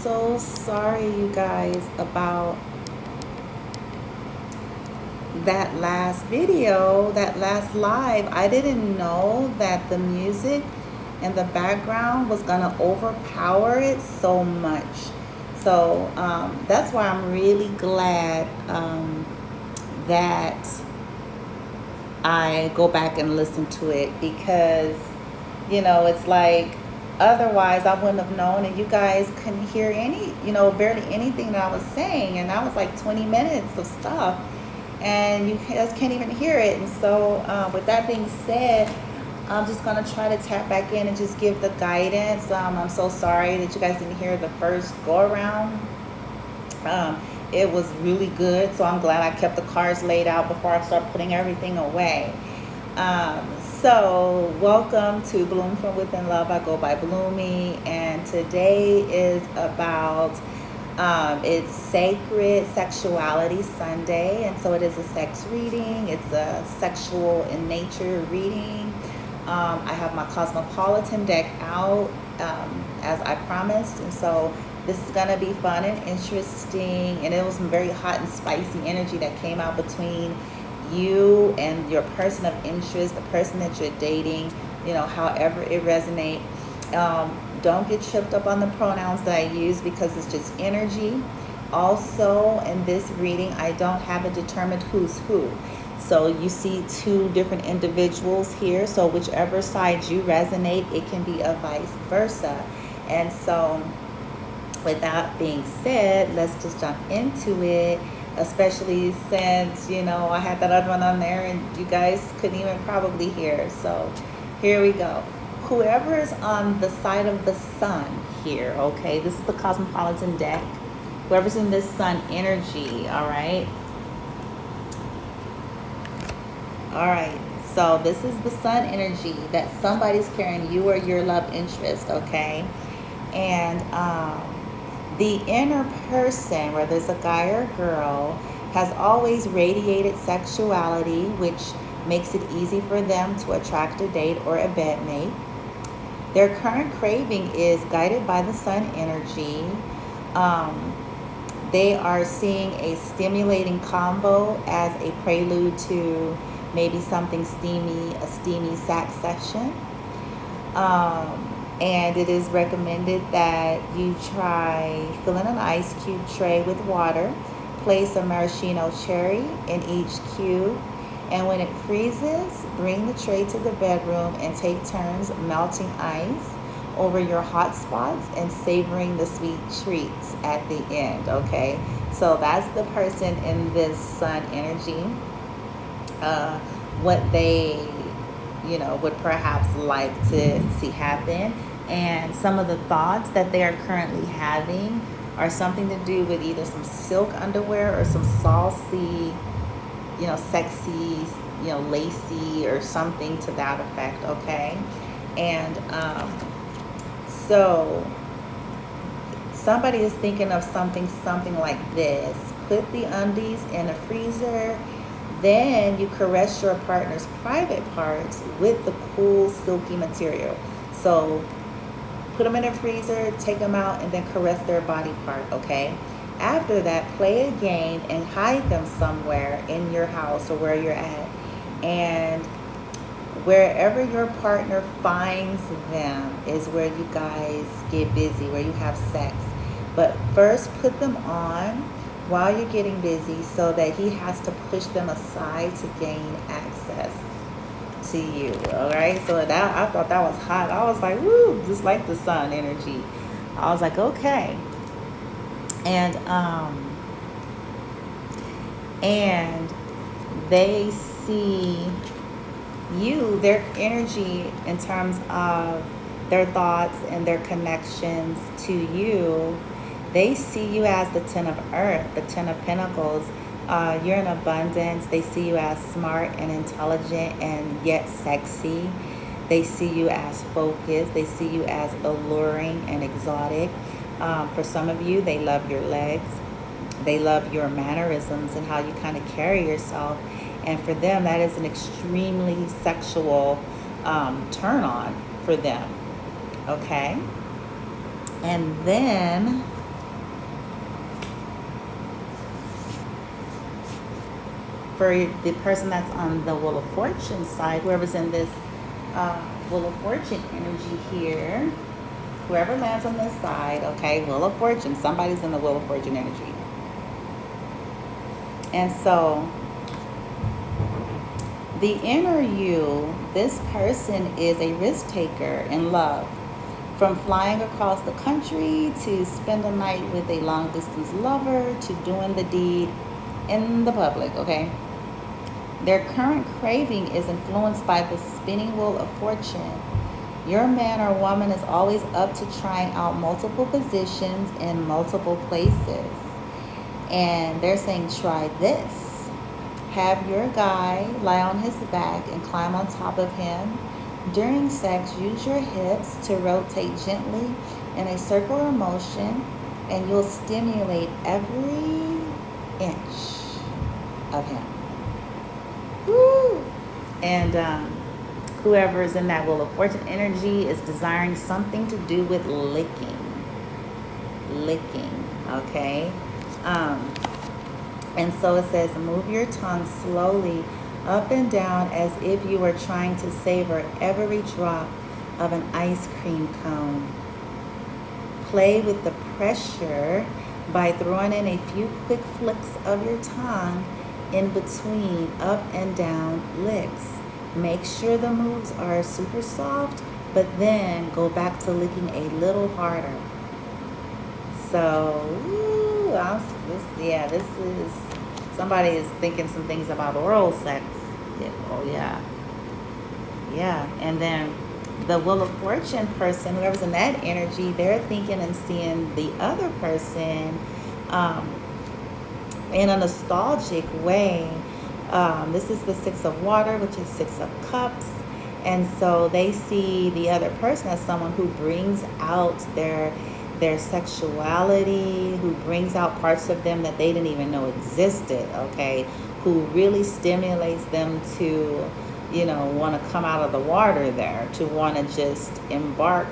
so sorry, you guys, about that last video, that last live. I didn't know that the music and the background was gonna overpower it so much. So that's why I'm really glad that I go back and listen to it, because it's like, otherwise I wouldn't have known, and you guys couldn't hear barely anything that I was saying, and that was like 20 minutes of stuff, and you guys can't even hear it. And so with that being said, I'm just going to try to tap back in and just give the guidance. I'm so sorry that you guys didn't hear the first go around. It was really good, so I'm glad I kept the cards laid out before I start putting everything away. So welcome to Bloom from Within Love. I go by Bloomy, and today is about it's Sacred Sexuality Sunday, and so it is a sex reading. It's a sexual in nature reading. I have my Cosmopolitan deck out as I promised, and so this is going to be fun and interesting. And it was some very hot and spicy energy that came out between you and your person of interest, the person that you're dating, however it resonates. Don't get tripped up on the pronouns that I use, because it's just energy. Also, in this reading, I don't have it determined who's who. So you see two different individuals here. So whichever side you resonate, it can be a vice versa. And so with that being said, let's just jump into it, especially since, I had that other one on there and you guys couldn't even probably hear. So here we go. Whoever is on the side of the sun here, okay, this is the Cosmopolitan deck. Whoever's in this sun energy, all right? All right, so this is the sun energy that somebody's carrying, you or your love interest, okay? And the inner person, whether it's a guy or a girl, has always radiated sexuality, which makes it easy for them to attract a date or a bedmate. Their current craving is guided by the sun energy. They are seeing a stimulating combo as a prelude to maybe something steamy, a steamy sex session. And it is recommended that you try filling an ice cube tray with water, place a maraschino cherry in each cube, and when it freezes, bring the tray to the bedroom and take turns melting ice over your hot spots and savoring the sweet treats at the end, okay? So that's the person in this sun energy. What they would perhaps like to see happen, and some of the thoughts that they are currently having are something to do with either some silk underwear or some saucy, sexy, lacy, or something to that effect, okay? And so somebody is thinking of something like this. Put the undies in a freezer, then you caress your partner's private parts with the cool, silky material. So put them in a freezer, take them out, and then caress their body part, okay? After that, play a game and hide them somewhere in your house or where you're at. And wherever your partner finds them is where you guys get busy, where you have sex. But first, put them on while you're getting busy so that he has to push them aside to gain access to you. All right, so that, I thought that was hot. I was like, woo, just like the sun energy. I was like, okay. And they see you, their energy in terms of their thoughts and their connections to you. They see you as the 10 of Earth, the 10 of Pentacles. You're in abundance. They see you as smart and intelligent and yet sexy. They see you as focused. They see you as alluring and exotic. For some of you, they love your legs. They love your mannerisms and how you kind of carry yourself. And for them, that is an extremely sexual turn on for them. Okay? And then for the person that's on the Wheel of Fortune side, whoever's in this Wheel of Fortune energy here, whoever lands on this side, okay, Wheel of Fortune, somebody's in the Wheel of Fortune energy. And so the inner you, this person is a risk taker in love. From flying across the country to spend a night with a long distance lover to doing the deed in the public, okay? Their current craving is influenced by the spinning wheel of fortune. Your man or woman is always up to trying out multiple positions in multiple places. And they're saying, try this. Have your guy lie on his back and climb on top of him. During sex, use your hips to rotate gently in a circular motion, and you'll stimulate every inch of him. Woo! And whoever is in that Wheel of Fortune energy is desiring something to do with licking. Licking, okay? And so it says, move your tongue slowly up and down as if you were trying to savor every drop of an ice cream cone. Play with the pressure by throwing in a few quick flicks of your tongue in between up and down licks. Make sure the moves are super soft, but then go back to licking a little harder. So, this is, somebody is thinking some things about oral sex. Oh, yeah. Yeah, and then the Wheel of Fortune person, whoever's in that energy, they're thinking and seeing the other person in a nostalgic way. This is the Six of Water, which is Six of Cups. And so they see the other person as someone who brings out their sexuality, who brings out parts of them that they didn't even know existed, okay? Who really stimulates them to, want to come out of the water there, to want to just embark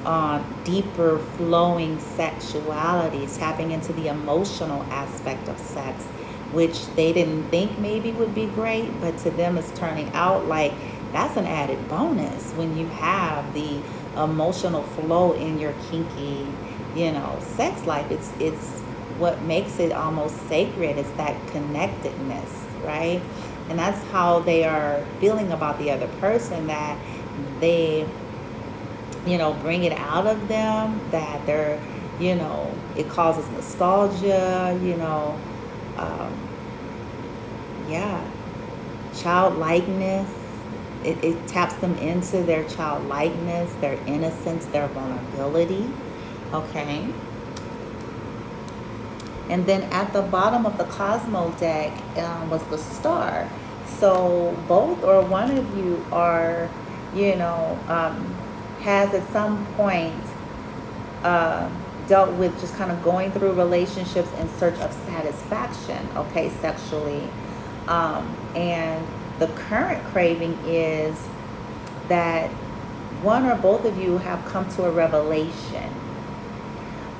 on deeper flowing sexuality, tapping into the emotional aspect of sex, which they didn't think maybe would be great, but to them it's turning out like that's an added bonus when you have the emotional flow in your kinky, sex life. It's what makes it almost sacred. It's that connectedness, right? And that's how they are feeling about the other person, that they, bring it out of them, that they're, it causes nostalgia, childlikeness. It taps them into their childlikeness, their innocence, their vulnerability, okay? And then at the bottom of the Cosmo deck was the star. So both or one of you are, has at some point dealt with just kind of going through relationships in search of satisfaction, okay, sexually. And the current craving is that one or both of you have come to a revelation,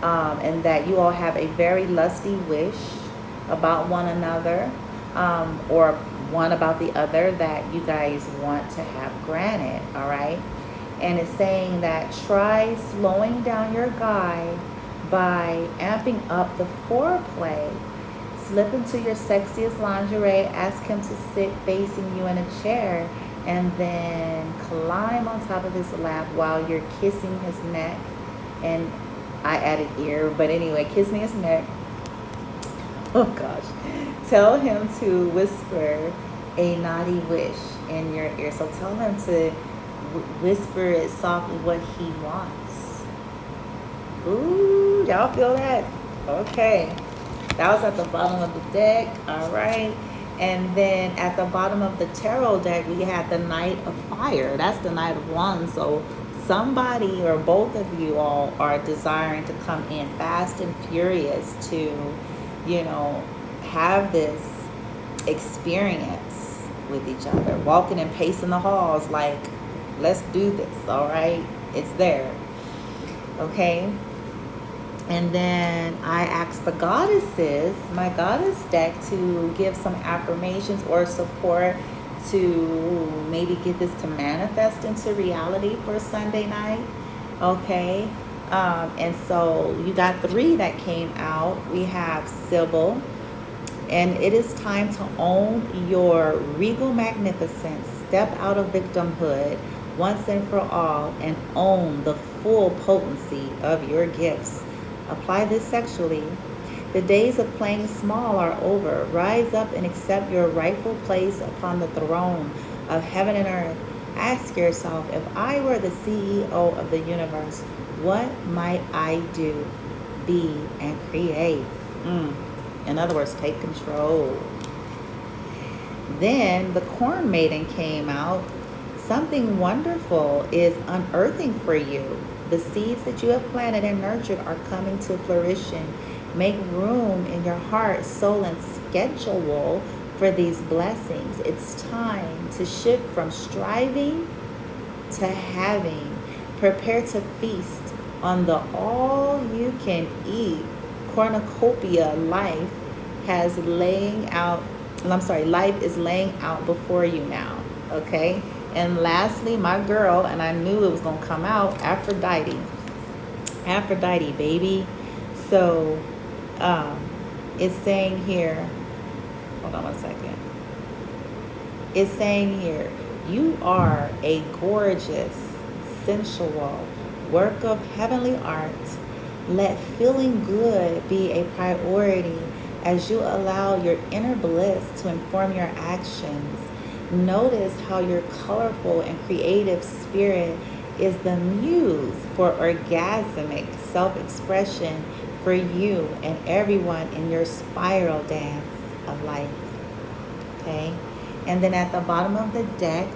and that you all have a very lusty wish about one another, or one about the other that you guys want to have granted, all right? And it's saying that try slowing down your guy by amping up the foreplay. Slip into your sexiest lingerie, ask him to sit facing you in a chair, and then climb on top of his lap while you're kissing his neck. And I added ear, but anyway, kissing his neck. Oh gosh. Tell him to whisper a naughty wish in your ear. So tell him to whisper it softly what he wants. Ooh, y'all feel that? Okay. That was at the bottom of the deck, all right? And then at the bottom of the tarot deck, we had the Knight of Fire. That's the Knight of Wands. So somebody or both of you all are desiring to come in fast and furious to, have this experience with each other. Walking and pacing the halls like, let's do this, all right? It's there, okay? And then I asked the goddesses, my goddess deck, to give some affirmations or support to maybe get this to manifest into reality for Sunday night. Okay. And so you got three that came out. We have Sybil, and it is time to own your regal magnificence. Step out of victimhood once and for all and own the full potency of your gifts. Apply this sexually. The days of playing small are over. Rise up and accept your rightful place upon the throne of heaven and earth. Ask yourself, if I were the CEO of the universe, what might I do, be, and create? In other words, take control. Then the corn maiden came out. Something wonderful is unearthing for you. The seeds that you have planted and nurtured are coming to fruition. Make room in your heart, soul, and schedule for these blessings. It's time to shift from striving to having. Prepare to feast on the all-you-can-eat cornucopia life is laying out before you now. Okay? And lastly, my girl, and I knew it was going to come out, Aphrodite. Aphrodite, baby. So, it's saying here, hold on one second. It's saying here, you are a gorgeous, sensual work of heavenly art. Let feeling good be a priority as you allow your inner bliss to inform your actions. Notice how your colorful and creative spirit is the muse for orgasmic self-expression for you and everyone in your spiral dance of life. Okay? And then at the bottom of the deck,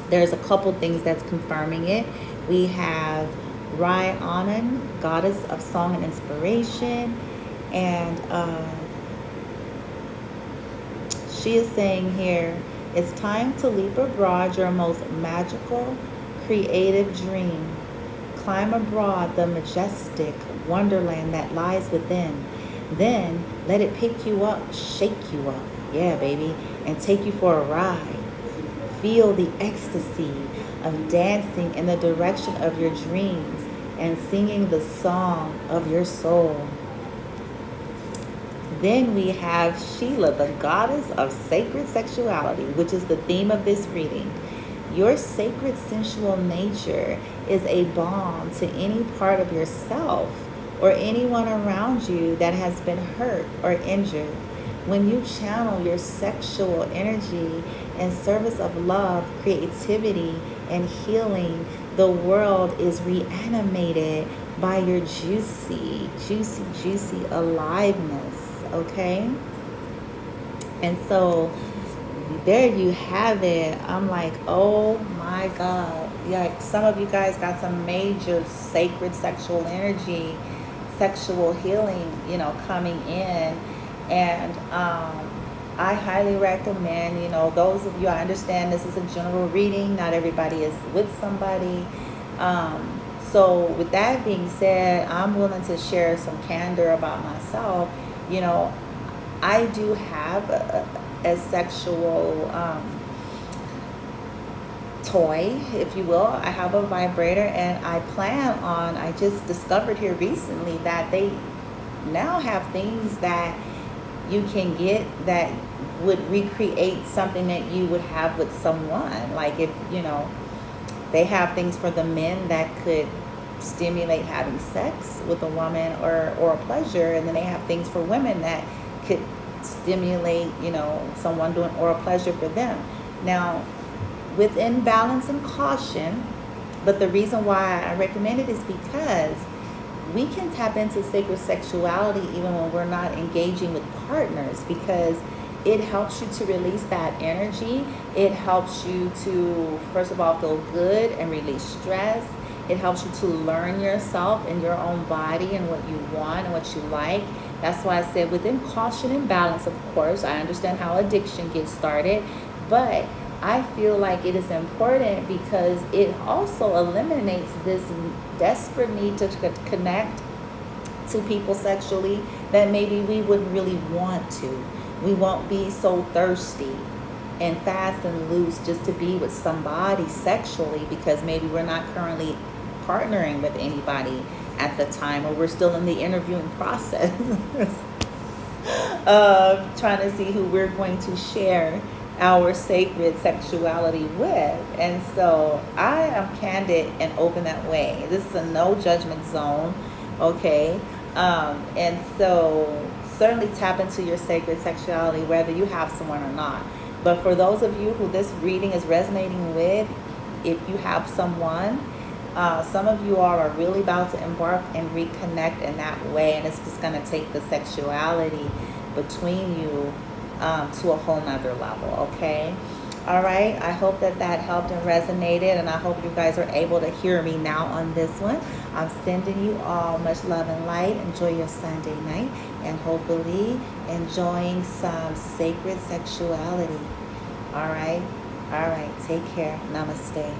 there's a couple things that's confirming it. We have Rhiannon, goddess of song and inspiration, and she is saying here, it's time to leap abroad your most magical, creative dream. Climb abroad the majestic wonderland that lies within. Then let it pick you up, shake you up, yeah, baby, and take you for a ride. Feel the ecstasy of dancing in the direction of your dreams and singing the song of your soul. Then we have Sheila, the goddess of sacred sexuality, which is the theme of this reading. Your sacred sensual nature is a balm to any part of yourself or anyone around you that has been hurt or injured. When you channel your sexual energy in service of love, creativity, and healing, the world is reanimated by your juicy aliveness. Okay, and so there you have it. I'm like, oh my God. Yeah, some of you guys got some major sacred sexual energy, sexual healing, coming in. And I highly recommend, those of you, I understand this is a general reading. Not everybody is with somebody. So with that being said, I'm willing to share some candor about myself. I do have a sexual toy, if you will. I have a vibrator, and I just discovered here recently that they now have things that you can get that would recreate something that you would have with someone. Like if, they have things for the men that could stimulate having sex with a woman or a pleasure, and then they have things for women that could stimulate someone doing oral pleasure for them. Now, within balance and caution, but the reason why I recommend it is because we can tap into sacred sexuality even when we're not engaging with partners, because it helps you to release that energy. It helps you to, first of all, feel good and release stress. It helps you to learn yourself and your own body and what you want and what you like. That's why I said within caution and balance, of course. I understand how addiction gets started, but I feel like it is important because it also eliminates this desperate need to connect to people sexually that maybe we wouldn't really want to. We won't be so thirsty and fast and loose just to be with somebody sexually because maybe we're not currently partnering with anybody at the time, or we're still in the interviewing process of trying to see who we're going to share our sacred sexuality with. And so I am candid and open that way. This is a no judgment zone, okay? And so certainly tap into your sacred sexuality whether you have someone or not. But for those of you who this reading is resonating with, if you have someone, some of you all are really about to embark and reconnect in that way, and it's just going to take the sexuality between you to a whole nother level, okay? All right, I hope that helped and resonated, and I hope you guys are able to hear me now on this one. I'm sending you all much love and light. Enjoy your Sunday night, and hopefully enjoying some sacred sexuality. All right, take care. Namaste.